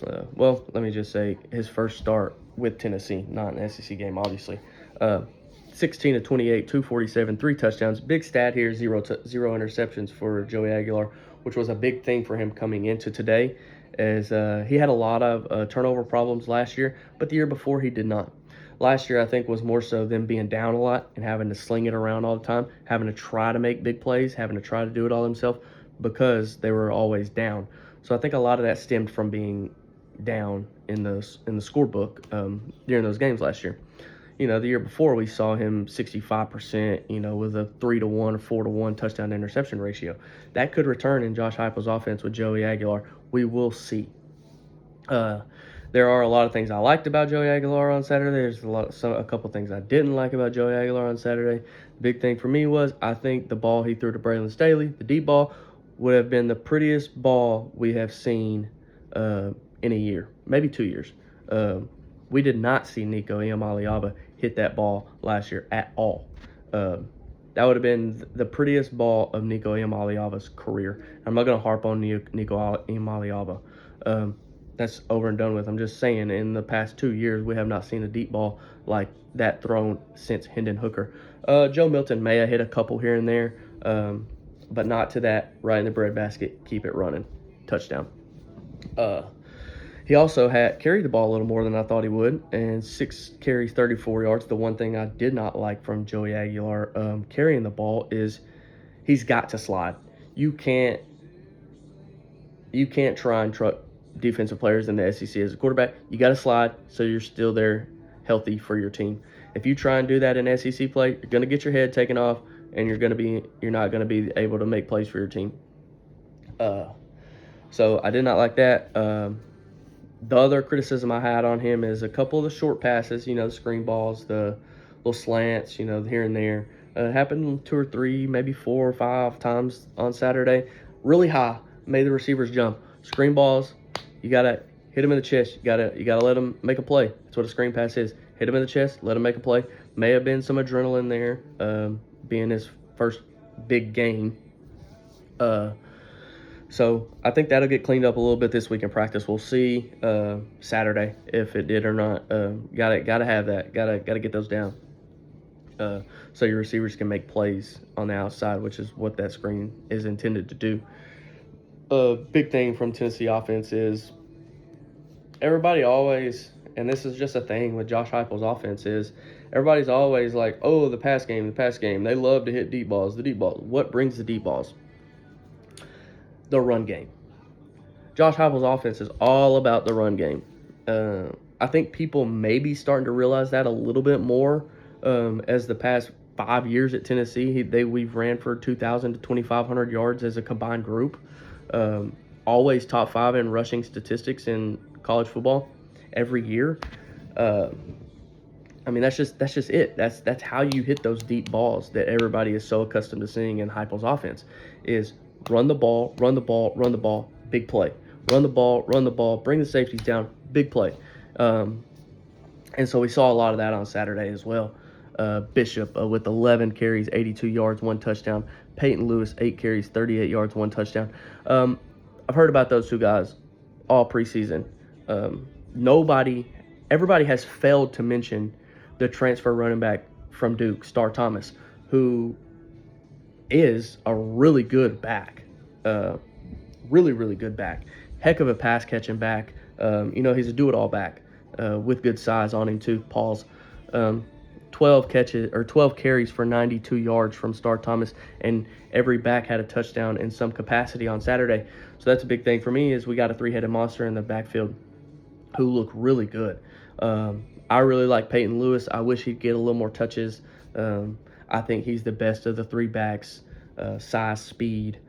Let me just say his first start with Tennessee, not an SEC game, obviously. 16-28, 247, 3 touchdowns. Big stat here, zero interceptions for Joey Aguilar, which was a big thing for him coming into today, as he had a lot of turnover problems last year, but the year before he did not. Last year, I think, was more so them being down a lot and having to sling it around all the time, having to try to make big plays, having to try to do it all themselves because they were always down. So I think a lot of that stemmed from being down in the scorebook during those games last year. The year before we saw him 65%, with a 3-to-1 or 4-to-1 touchdown to interception ratio. That could return in Josh Heupel's offense with Joey Aguilar. We will see. There are a lot of things I liked about Joey Aguilar on Saturday. There's a couple things I didn't like about Joey Aguilar on Saturday. The big thing for me was I think the ball he threw to Braylon Staley, the deep ball, would have been the prettiest ball we have seen in a year, maybe 2 years. We did not see Nico Iamaleava hit that ball last year at all. That would have been the prettiest ball of Nico Iamaleava's career. I'm not going to harp on Nico Iamaleava. That's over and done with. I'm just saying, in the past 2 years, we have not seen a deep ball like that thrown since Hendon Hooker. Joe Milton may have hit a couple here and there, but not to that right in the breadbasket, keep it running, touchdown. He also carried the ball a little more than I thought he would, and 6 carries, 34 yards. The one thing I did not like from Joey Aguilar carrying the ball is he's got to slide. You can't try and defensive players in the SEC as a quarterback. You got to slide so you're still there healthy for your team. If you try and do that in SEC play, you're going to get your head taken off, and you're not going to be able to make plays for your team. So I did not like that. The other criticism I had on him is a couple of the short passes, the screen balls, the little slants, here and there. It happened 2 or 3, maybe 4 or 5 times on Saturday. Really high, made the receivers jump. Screen balls, you gotta hit him in the chest. You gotta let him make a play. That's what a screen pass is. Hit him in the chest, let him make a play. May have been some adrenaline there, being his first big game. So I think that'll get cleaned up a little bit this week in practice. We'll see Saturday if it did or not. Gotta have that. Gotta get those down. So your receivers can make plays on the outside, which is what that screen is intended to do. A big thing from Tennessee offense is everybody always, and this is just a thing with Josh Heupel's offense, is everybody's always like, oh, the pass game. They love to hit deep balls, the deep balls. What brings the deep balls? The run game. Josh Heupel's offense is all about the run game. I think people may be starting to realize that a little bit more as the past 5 years at Tennessee. We've ran for 2,000 to 2,500 yards as a combined group. Always top 5 in rushing statistics in college football every year. I mean, that's just it. That's how you hit those deep balls that everybody is so accustomed to seeing in Heupel's offense is run the ball, big play. Run the ball, bring the safeties down, big play. And so we saw a lot of that on Saturday as well. Bishop with 11 carries, 82 yards, 1 touchdown. Peyton Lewis, 8 carries, 38 yards, 1 touchdown. I've heard about those 2 guys all preseason. Everybody has failed to mention the transfer running back from Duke, Star Thomas, who is a really good back. Really, really good back. Heck of a pass catching back. He's a do-it-all back with good size on him too. Paul's 12 carries for 92 yards from Star Thomas, and every back had a touchdown in some capacity on Saturday. So that's a big thing for me is we got a 3-headed monster in the backfield who look really good. I really like Peyton Lewis. I wish he'd get a little more touches. I think he's the best of the 3 backs, size, speed,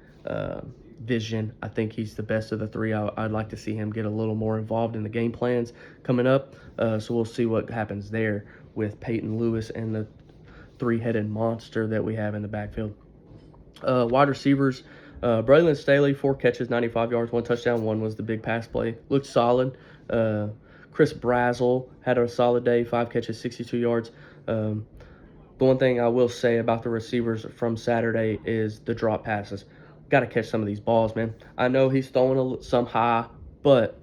vision. I think he's the best of the 3. I'd like to see him get a little more involved in the game plans coming up. So we'll see what happens there with Peyton Lewis and the 3-headed monster that we have in the backfield. Wide receivers, Braylon Staley, 4 catches, 95 yards, 1 touchdown. 1 was the big pass play. Looked solid. Chris Brazzell had a solid day, 5 catches, 62 yards. The one thing I will say about the receivers from Saturday is the drop passes. Got to catch some of these balls, man. I know he's throwing some high, but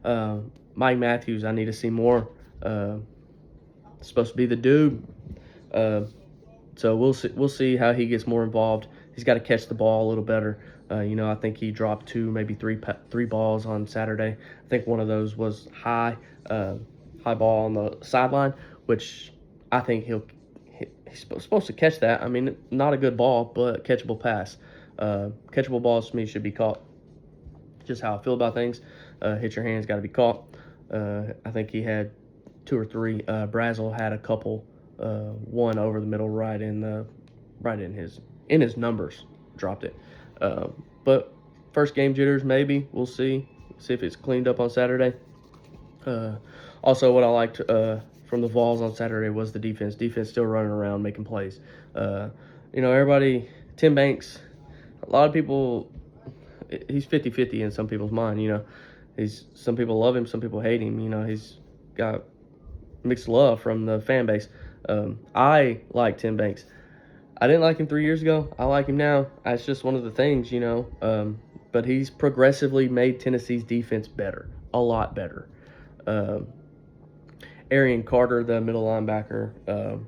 Mike Matthews, I need to see more. Supposed to be the dude. So we'll see how he gets more involved. He's got to catch the ball a little better. I think he dropped 2, maybe 3 balls on Saturday. I think one of those was high ball on the sideline, which I think he's supposed to catch that. I mean, not a good ball, but catchable pass. Catchable balls to me should be caught. Just how I feel about things. Hit your hands, got to be caught. I think he had 2 or 3. Brazzell had a couple. 1 over the middle, right in his numbers, dropped it. But first game jitters, maybe we'll see if it's cleaned up on Saturday. Also, what I liked from the Vols on Saturday was the defense. Defense still running around making plays. Everybody. Tim Banks. A lot of people. He's 50-50 in some people's mind. Some people love him, some people hate him. He's got mixed love from the fan base. I like Tim Banks. I didn't like him 3 years ago. I like him now. It's just one of the things, But he's progressively made Tennessee's defense better, a lot better. Arian Carter, the middle linebacker,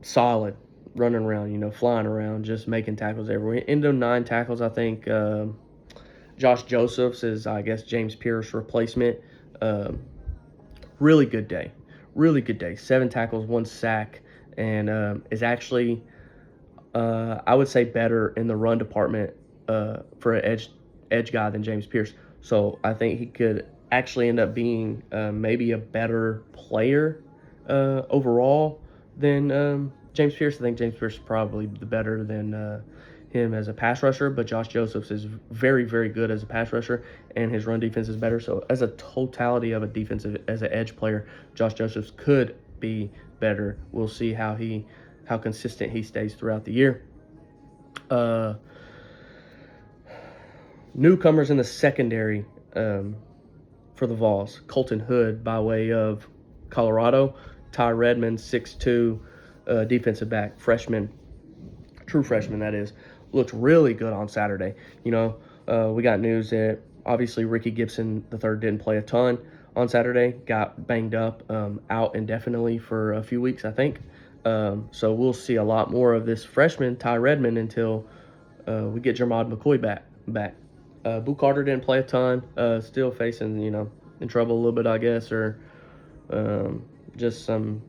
solid, running around, flying around, just making tackles everywhere. Ended 9 tackles, I think. Josh Josephs is, I guess, James Pierce replacement. Really good day. 7 tackles, 1 sack, and is actually, I would say, better in the run department for an edge guy than James Pierce. So I think he could actually end up being maybe a better player overall than James Pierce. I think James Pierce is probably the better than him as a pass rusher, but Josh Josephs is very, very good as a pass rusher, and his run defense is better. So as a totality of a defensive, as an edge player, Josh Josephs could be better. We'll see how consistent he stays throughout the year. Newcomers in the secondary for the Vols: Colton Hood by way of Colorado, Ty Redmond, 6'2", defensive back, freshman, true freshman that is, looked really good on Saturday. We got news that obviously Ricky Gibson III didn't play a ton on Saturday, got banged up, out indefinitely for a few weeks, I think. So we'll see a lot more of this freshman, Ty Redmond, until we get Jermod McCoy back. Boo Carter didn't play a ton, still facing, in trouble a little bit, I guess, or just some,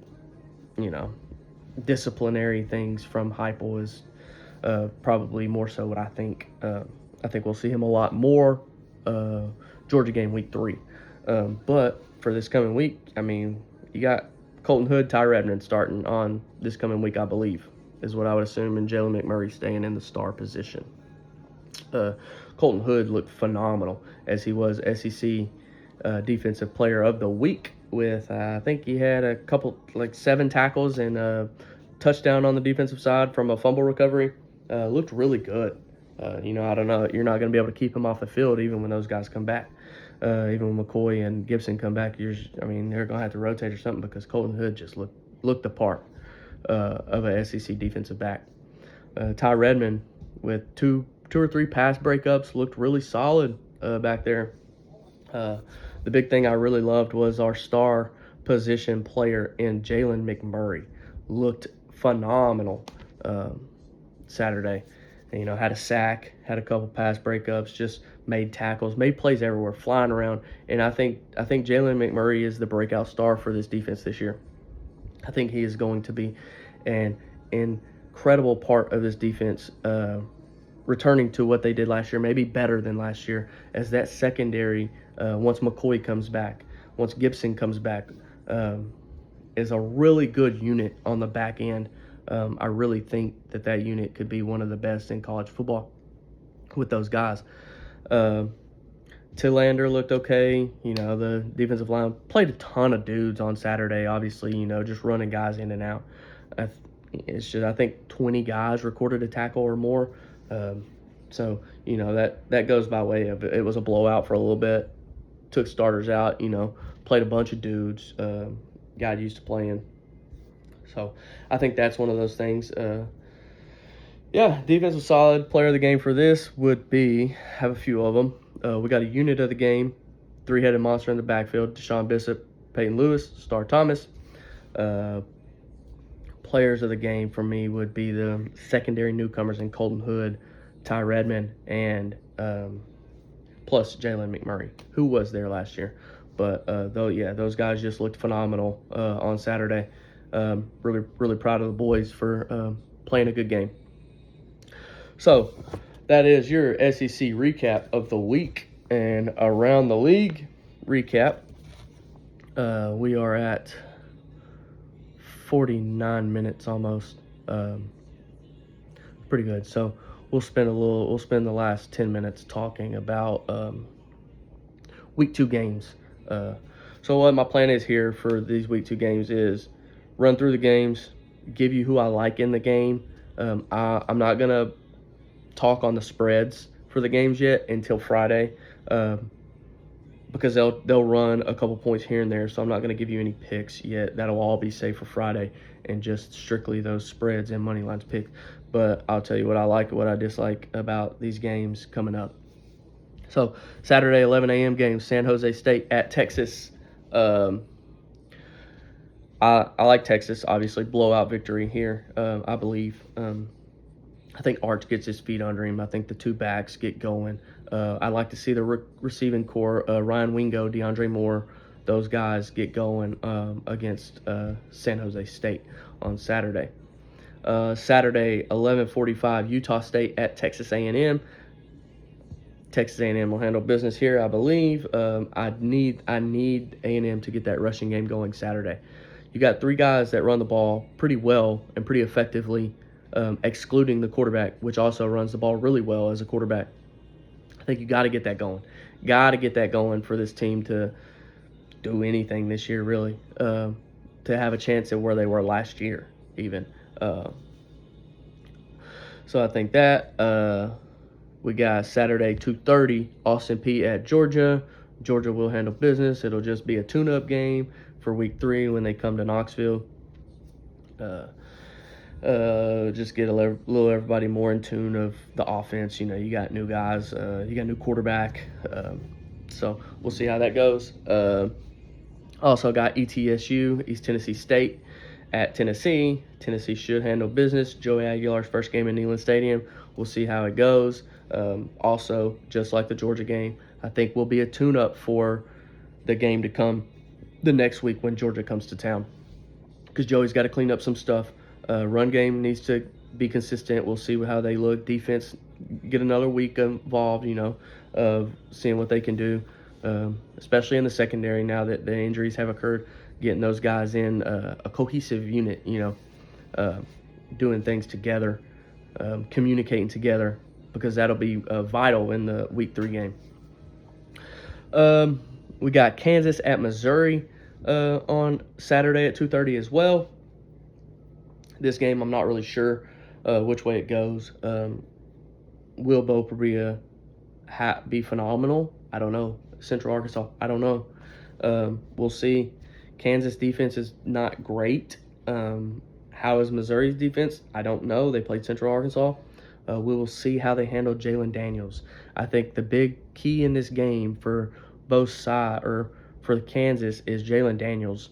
disciplinary things from Heupel is probably more so what I think. I think we'll see him a lot more Georgia game week 3. But for this coming week, you got Colton Hood, Ty Redmond starting on this coming week, I believe, is what I would assume, and Jalen McMurray staying in the star position. Colton Hood looked phenomenal as he was SEC Defensive Player of the Week with, I think he had a couple, 7 tackles and a touchdown on the defensive side from a fumble recovery. Looked really good. I don't know. You're not going to be able to keep him off the field even when those guys come back. Even when McCoy and Gibson come back, they're going to have to rotate or something because Colton Hood just looked the part of a SEC defensive back. Ty Redmond with two or three pass breakups looked really solid back there. The big thing I really loved was our star position player in Jalen McMurray. Looked phenomenal Saturday. Had a sack, had a couple pass breakups, just made tackles, made plays everywhere, flying around. And I think Jalen McMurray is the breakout star for this defense this year. I think he is going to be an incredible part of this defense, returning to what they did last year, maybe better than last year, as that secondary, once McCoy comes back, once Gibson comes back, is a really good unit on the back end. I really think that unit could be one of the best in college football with those guys. Tillander looked okay. The defensive line played a ton of dudes on Saturday, obviously, just running guys in and out. I think 20 guys recorded a tackle or more. So, that goes by way of it was a blowout for a little bit. Took starters out, played a bunch of dudes, got used to playing. So I think that's one of those things. Defense was solid. Player of the game for this would have a few of them. We got a unit of the game, 3-headed monster in the backfield: Deshaun Bishop, Peyton Lewis, Star Thomas. Players of the game for me would be the secondary newcomers in Colton Hood, Ty Redmond, and plus Jalen McMurray, who was there last year. But those guys just looked phenomenal on Saturday. Really, really proud of the boys for playing a good game. So that is your SEC recap of the week, and around the league recap. We are at 49 minutes almost. Pretty good. So we'll spend the last 10 minutes talking about week 2 games. So what my plan is here for these week 2 games is run through the games, give you who I like in the game. I'm not going to talk on the spreads for the games yet until Friday, because they'll run a couple points here and there, so I'm not going to give you any picks yet. That'll all be saved for Friday and just strictly those spreads and money lines picks. But I'll tell you what I like and what I dislike about these games coming up. So Saturday, 11 a.m. game, San Jose State at Texas. I like Texas, obviously. Blowout victory here, I believe. I think Arch gets his feet under him. I think the 2 backs get going. I like to see the receiving core, Ryan Wingo, DeAndre Moore, those guys get going against San Jose State on Saturday. Saturday, 11:45, Utah State at Texas A&M. Texas A&M will handle business here, I believe. I need A&M to get that rushing game going Saturday. You got three guys that run the ball pretty well and pretty effectively, excluding the quarterback, which also runs the ball really well as a quarterback. I think you got to get that going. Got to get that going for this team to do anything this year, really, to have a chance at where they were last year, even. So I think that we got Saturday 2:30, Austin Peay at Georgia. Georgia will handle business. It'll just be a tune-up game for week 3 when they come to Knoxville. Just get a little everybody more in tune of the offense. You got new guys. You got new quarterback. So we'll see how that goes. Also got ETSU, East Tennessee State, at Tennessee. Tennessee should handle business. Joey Aguilar's first game in Neyland Stadium. We'll see how it goes. Also, just like the Georgia game, I think will be a tune-up for the game to come the next week when Georgia comes to town. Because Joey's got to clean up some stuff. Run game needs to be consistent. We'll see how they look. Defense, get another week involved, of seeing what they can do, especially in the secondary now that the injuries have occurred. Getting those guys in a cohesive unit, doing things together, communicating together, because that'll be vital in the week 3 game. We got Kansas at Missouri on Saturday at 2:30 as well. This game, I'm not really sure which way it goes. Will Bo Perea be phenomenal? I don't know. Central Arkansas, I don't know. We'll see. Kansas defense is not great. How is Missouri's defense? I don't know. They played Central Arkansas. We will see how they handle Jalen Daniels. I think the big key in this game for both sides, or for Kansas, is Jalen Daniels.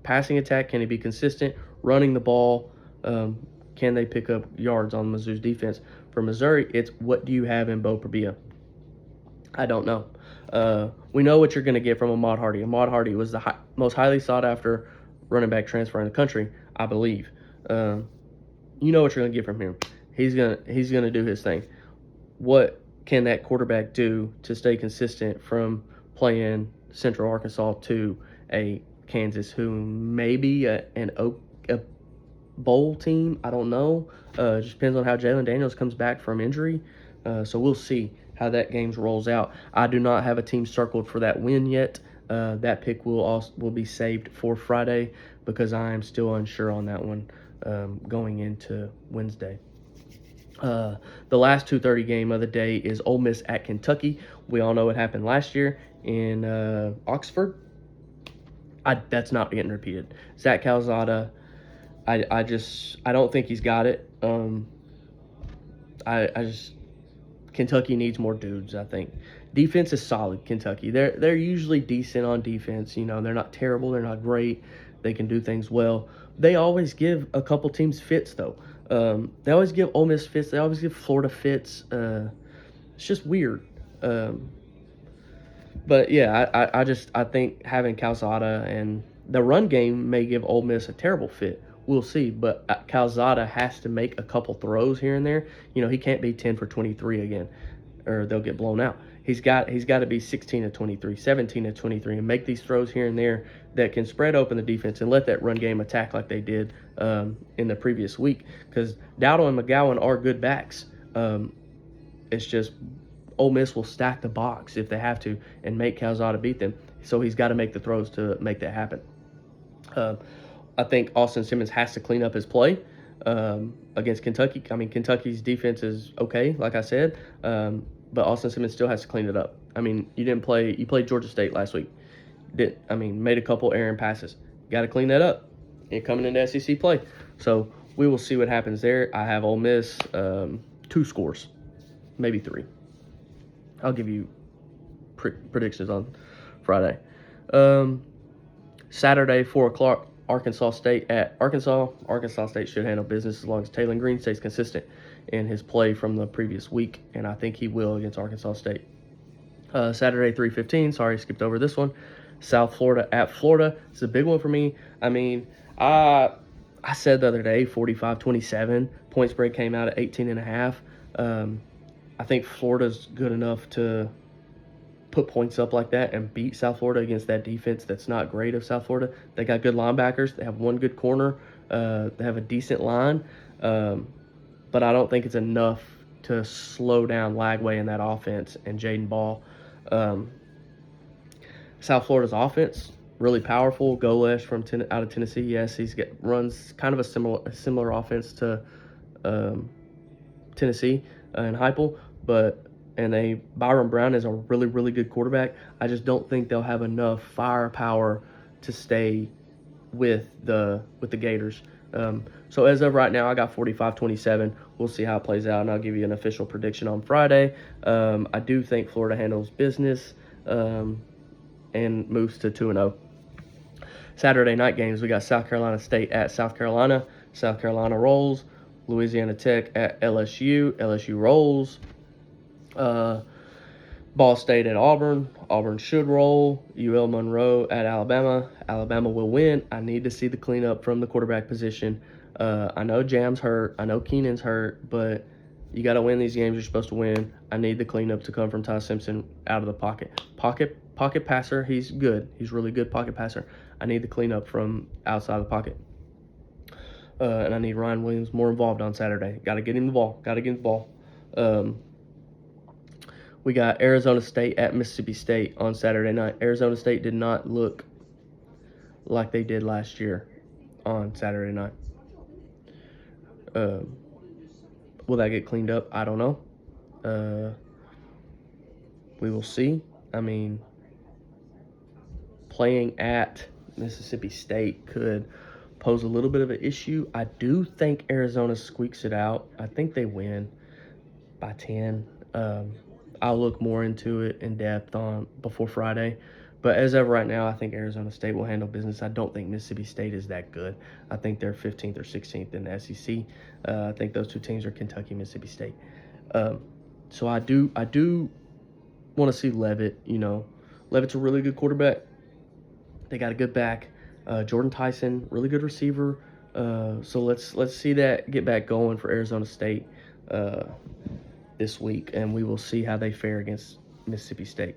Passing attack, can he be consistent? Running the ball, can they pick up yards on Mizzou's defense? For Missouri, it's what do you have in Bo Perea? I don't know. We know what you're going to get from Ahmad Hardy. Ahmad Hardy was the most highly sought-after running back transfer in the country, I believe. You know what you're going to get from him. He's gonna do his thing. What can that quarterback do to stay consistent from playing Central Arkansas to a Kansas, who may be a bowl team? I don't know. It just depends on how Jalen Daniels comes back from injury. So we'll see how that game rolls out. I do not have a team circled for that win yet. That pick will be saved for Friday, because I am still unsure on that one going into Wednesday. The last 2:30 game of the day is Ole Miss at Kentucky. We all know what happened last year in Oxford. That's not getting repeated. Zach Calzada, I don't think he's got it. Kentucky needs more dudes, I think. Defense is solid, Kentucky. They're usually decent on defense. They're not terrible. They're not great. They can do things well. They always give a couple teams fits, though. They always give Ole Miss fits. They always give Florida fits. It's just weird. But yeah, I think having Calzada and the run game may give Ole Miss a terrible fit. We'll see. But Calzada has to make a couple throws here and there. He can't be 10 for 23 again, or they'll get blown out. He's got to be 16 to 23, 17 to 23, and make these throws here and there that can spread open the defense and let that run game attack like they did in the previous week. Because Dowdle and McGowan are good backs. It's just Ole Miss will stack the box if they have to and make Calzada beat them. So he's got to make the throws to make that happen. I think Austin Simmons has to clean up his play against Kentucky. I mean, Kentucky's defense is okay, like I said. But Austin Simmons still has to clean it up. I mean, you played Georgia State last week. Made a couple errant passes. Got to clean that up. And coming into SEC play. So we will see what happens there. I have Ole Miss 2 scores, maybe 3. I'll give you predictions on Friday. Saturday, 4 o'clock, Arkansas State at Arkansas. Arkansas State should handle business as long as Taylon Green stays consistent in his play from the previous week, and I think he will against Arkansas State. Saturday, 3:15. Sorry, I skipped over this one. South Florida at Florida. It's a big one for me. I mean, I said the other day, 45-27. Point spread came out at 18.5. I think Florida's good enough to put points up like that and beat South Florida against that defense that's not great of South Florida. They got good linebackers. They have one good corner. They have a decent line. But I don't think it's enough to slow down Lagway in that offense and Jaden Ball. South Florida's offense, really powerful. Golesh from out of Tennessee, yes, runs kind of a similar offense to Tennessee and Heupel, and Byron Brown is a really, really good quarterback. I just don't think they'll have enough firepower to stay with the Gators. So as of right now, I got 45-27. We'll see how it plays out, and I'll give you an official prediction on Friday. I do think Florida handles business and moves to 2-0. Saturday night games, we got South Carolina State at South Carolina. South Carolina rolls. Louisiana Tech at LSU. LSU rolls. Ball State at Auburn. Auburn should roll. UL Monroe at Alabama. Alabama will win. I need to see the cleanup from the quarterback position. I know Jam's hurt. I know Keenan's hurt, but you got to win these games you're supposed to win. I need the cleanup to come from Ty Simpson out of the pocket. Pocket passer, he's good. He's really good pocket passer. I need the cleanup from outside the pocket. And I need Ryan Williams more involved on Saturday. Got to get him the ball. We got Arizona State at Mississippi State on Saturday night. Arizona State did not look like they did last year on Saturday night. Will that get cleaned up? I don't know. We will see. I mean, playing at Mississippi State could pose a little bit of an issue. I do think Arizona squeaks it out. I think they win by 10. I'll look more into it in depth before Friday. But as of right now, I think Arizona State will handle business. I don't think Mississippi State is that good. I think they're 15th or 16th in the SEC. I think those two teams are Kentucky, Mississippi State. So I do want to see Leavitt. Leavitt's a really good quarterback. They got a good back. Jordan Tyson, really good receiver. So let's see that get back going for Arizona State this week, and we will see how they fare against Mississippi State.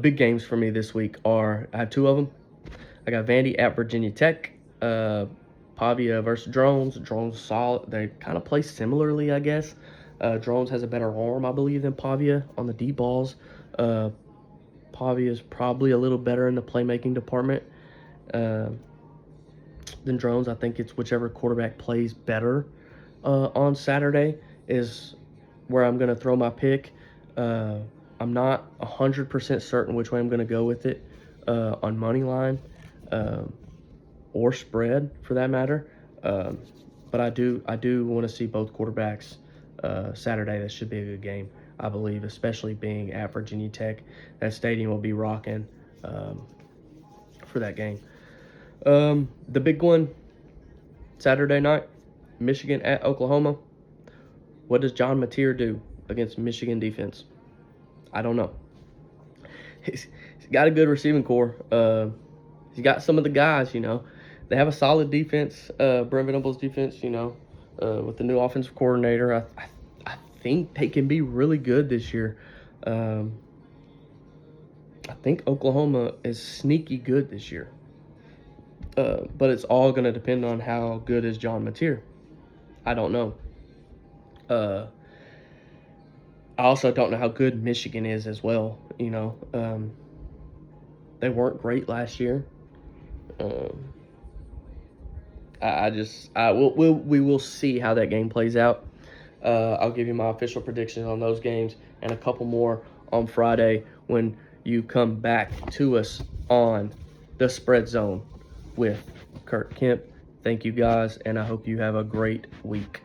Big games for me this week I have two of them. I got Vandy at Virginia Tech. Pavia versus Drones. Drones solid. They kind of play similarly, I guess. Drones has a better arm, I believe, than Pavia on the deep balls. Pavia is probably a little better in the playmaking department than Drones. I think it's whichever quarterback plays better on Saturday is where I'm going to throw my pick. I'm not 100% certain which way I'm going to go with it on money line or spread for that matter. But I do want to see both quarterbacks Saturday. That should be a good game, I believe, especially being at Virginia Tech. That stadium will be rocking for that game. The big one, Saturday night, Michigan at Oklahoma. What does John Mateer do against Michigan defense? I don't know. He's got a good receiving core. He's got some of the guys, They have a solid defense, Brent Venables' defense, with the new offensive coordinator. I think they can be really good this year. I think Oklahoma is sneaky good this year. But it's all going to depend on how good is John Mateer. I don't know. I also don't know how good Michigan is as well. They weren't great last year. We will see how that game plays out. I'll give you my official predictions on those games and a couple more on Friday when you come back to us on the Spread Zone with Kurt Kemp. Thank you guys, and I hope you have a great week.